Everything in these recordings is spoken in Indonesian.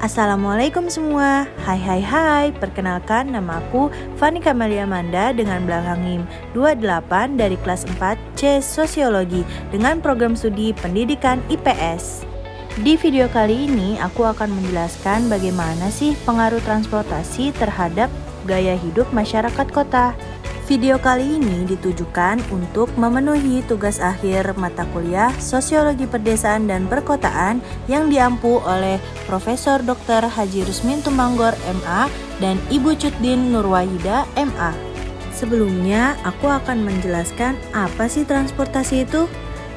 Assalamualaikum semua. Hai, perkenalkan nama aku Fani Kamalia Manda dengan belakang NIM 28 dari kelas 4 C Sosiologi dengan program studi pendidikan IPS. Di video kali ini aku akan menjelaskan bagaimana sih pengaruh transportasi terhadap gaya hidup masyarakat kota. Video kali ini ditujukan untuk memenuhi tugas akhir mata kuliah Sosiologi Perdesaan dan Perkotaan yang diampu oleh Profesor Dr. Haji Rusmin Tumanggor MA dan Ibu Cutdin Nurwahida MA. Sebelumnya, aku akan menjelaskan apa sih transportasi itu.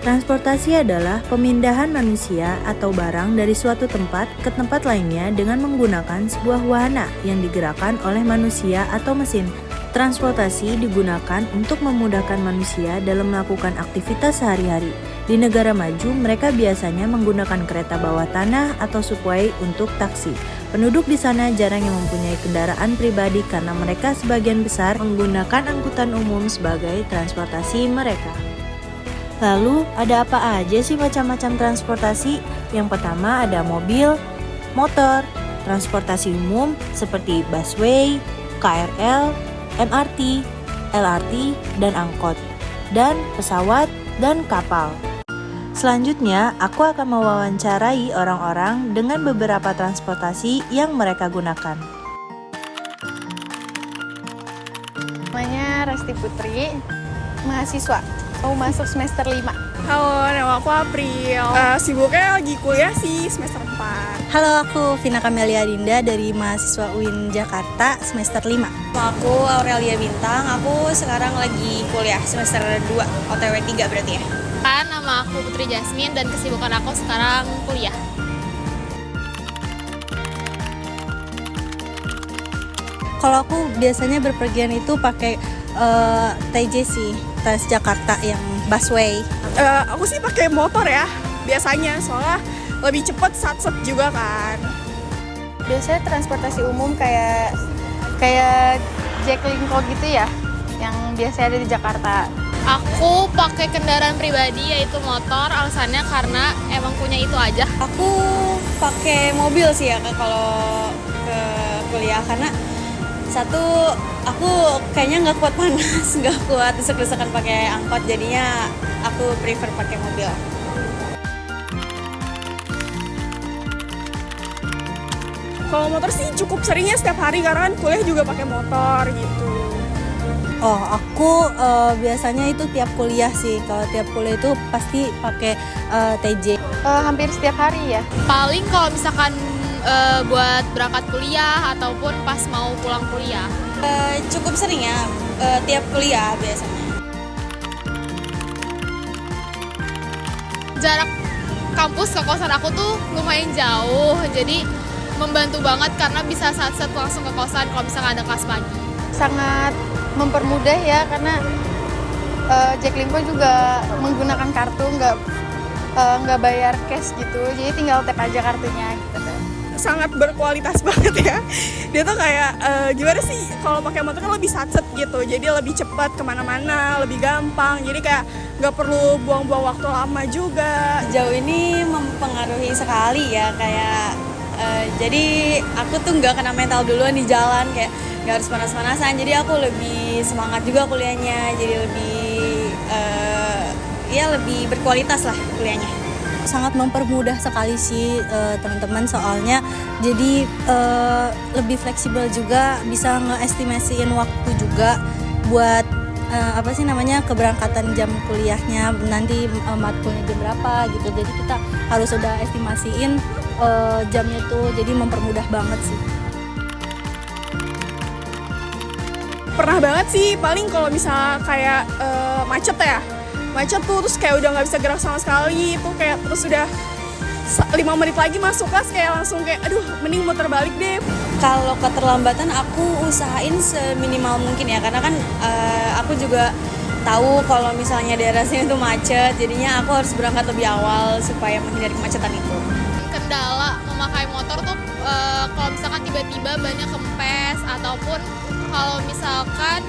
Transportasi adalah pemindahan manusia atau barang dari suatu tempat ke tempat lainnya dengan menggunakan sebuah wahana yang digerakkan oleh manusia atau mesin. Transportasi digunakan untuk memudahkan manusia dalam melakukan aktivitas sehari-hari. Di negara maju, mereka biasanya menggunakan kereta bawah tanah atau subway untuk taksi. Penduduk di sana jarang yang mempunyai kendaraan pribadi karena mereka sebagian besar menggunakan angkutan umum sebagai transportasi mereka. Lalu, ada apa aja sih macam-macam transportasi? Yang pertama ada mobil, motor, transportasi umum seperti busway, KRL, MRT, LRT, dan angkot, dan pesawat dan kapal. Selanjutnya, aku akan mewawancarai orang-orang dengan beberapa transportasi yang mereka gunakan. Namanya Resti Putri, mahasiswa, mau masuk semester 5. Halo, nama aku April. Sibuknya lagi kuliah sih, semester 4. Halo, aku Vina Kamelia Dinda dari mahasiswa UIN Jakarta semester 5. Aku Aurelia Bintang, aku sekarang lagi kuliah semester 2, OTW 3 berarti ya. Nama aku Putri Jasmine dan kesibukan aku sekarang kuliah. Kalau aku biasanya berpergian itu pakai TJ sih, Transjakarta yang busway. Aku sih pakai motor ya, biasanya, soalnya lebih cepet, satset juga kan. Biasanya transportasi umum kayak Jaklingko gitu ya, yang biasanya ada di Jakarta. Aku pakai kendaraan pribadi yaitu motor, alasannya karena emang punya itu aja. Aku pakai mobil sih ya kalau ke kuliah, karena satu, aku kayaknya nggak kuat panas, nggak kuat desek-desekan pakai angkot, jadinya aku prefer pakai mobil. Kalau motor sih cukup seringnya setiap hari karena kan kuliah juga pakai motor gitu. Oh, aku biasanya itu tiap kuliah sih. Kalau tiap kuliah itu pasti pakai TJ. Hampir setiap hari ya. Paling kalau misalkan buat berangkat kuliah ataupun pas mau pulang kuliah. Cukup sering ya, tiap kuliah biasanya. Jarak kampus ke kosan aku tuh lumayan jauh, jadi membantu banget karena bisa satset langsung ke kosan kalau misalkan ada kelas pagi. Sangat mempermudah ya, karena Jaklingko juga menggunakan kartu, nggak bayar cash gitu, jadi tinggal tap aja kartunya gitu. Sangat berkualitas banget ya. Dia tuh kayak gimana sih, kalau pakai motor kan lebih satset gitu, jadi lebih cepat kemana-mana, lebih gampang, jadi kayak nggak perlu buang-buang waktu lama juga. Jauh ini mempengaruhi sekali ya, kayak jadi aku tuh nggak kena mental duluan di jalan, kayak nggak harus panas-panasan, jadi aku lebih semangat juga kuliahnya, jadi lebih berkualitas lah kuliahnya. Sangat mempermudah sekali sih teman-teman, soalnya jadi lebih fleksibel juga, bisa ngeestimasiin waktu juga buat keberangkatan jam kuliahnya, nanti matkulnya jam berapa gitu, jadi kita harus udah estimasiin jamnya tuh, jadi mempermudah banget sih. Pernah banget sih, paling kalau misalnya kayak macet tuh, terus kayak udah nggak bisa gerak sama sekali, itu kayak terus udah 5 menit lagi masuk kelas kayak langsung kayak aduh mending muter balik deh. Kalau keterlambatan aku usahain seminimal mungkin ya, karena kan aku juga tahu kalau misalnya daerah sini tuh macet, jadinya aku harus berangkat lebih awal supaya menghindari kemacetan itu. Kendala memakai motor tuh kalau misalkan tiba-tiba banyak kempes, ataupun kalau misalkan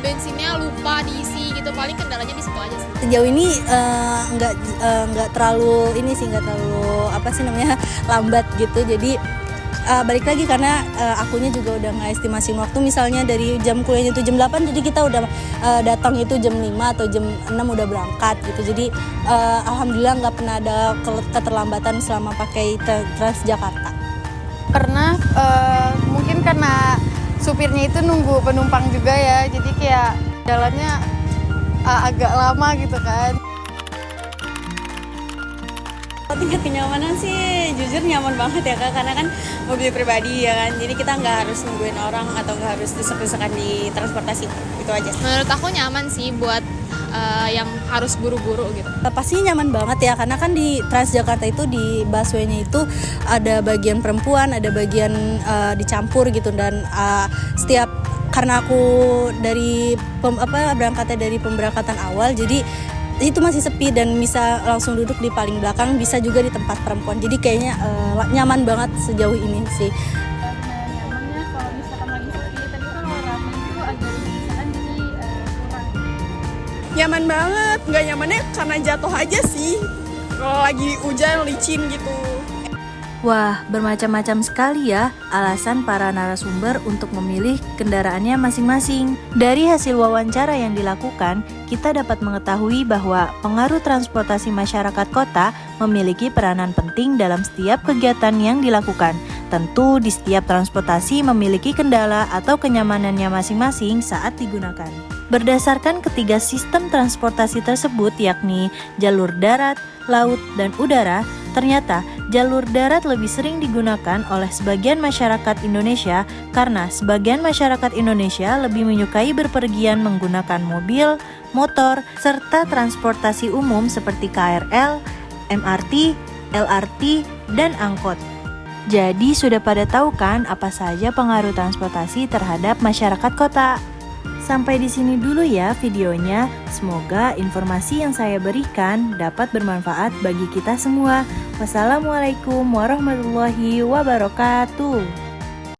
bensinnya lupa diisi gitu, paling kendalanya di situ aja sih. Sejauh ini nggak terlalu lambat gitu. Jadi balik lagi karena akunya juga udah ngeestimasiin waktu, misalnya dari jam kuliahnya itu jam 8, jadi kita udah datang itu jam 5 atau jam 6 udah berangkat gitu. Jadi alhamdulillah nggak pernah ada keterlambatan selama pakai Transjakarta. Pernah, mungkin karena supirnya itu nunggu penumpang juga ya, jadi kayak jalannya agak lama gitu kan. Tingkat kenyamanan sih jujur nyaman banget ya Kak, karena kan mobil pribadi ya kan, jadi kita nggak harus nungguin orang atau nggak harus desek-desekan di transportasi, itu aja. Menurut aku nyaman sih buat yang harus buru-buru gitu. Pasti nyaman banget ya, karena kan di Transjakarta itu di busway-nya itu ada bagian perempuan, ada bagian dicampur gitu, dan karena aku berangkatnya dari pemberangkatan awal, jadi itu masih sepi dan bisa langsung duduk di paling belakang, bisa juga di tempat perempuan. Jadi kayaknya nyaman banget sejauh ini sih. Nyamannya kalau misalkan lagi sepi, tadi kalau rame itu agak misalkan jadi kurang. Nyaman banget, nggak nyamannya karena jatuh aja sih. Kalau lagi hujan licin gitu. Wah, bermacam-macam sekali ya alasan para narasumber untuk memilih kendaraannya masing-masing. Dari hasil wawancara yang dilakukan, kita dapat mengetahui bahwa pengaruh transportasi masyarakat kota memiliki peranan penting dalam setiap kegiatan yang dilakukan. Tentu di setiap transportasi memiliki kendala atau kenyamanannya masing-masing saat digunakan. Berdasarkan ketiga sistem transportasi tersebut, yakni jalur darat, laut, dan udara, ternyata jalur darat lebih sering digunakan oleh sebagian masyarakat Indonesia karena sebagian masyarakat Indonesia lebih menyukai berpergian menggunakan mobil, motor, serta transportasi umum seperti KRL, MRT, LRT, dan angkot. Jadi sudah pada tahu kan apa saja pengaruh transportasi terhadap masyarakat kota? Sampai di sini dulu ya videonya. Semoga informasi yang saya berikan dapat bermanfaat bagi kita semua. Wassalamualaikum warahmatullahi wabarakatuh.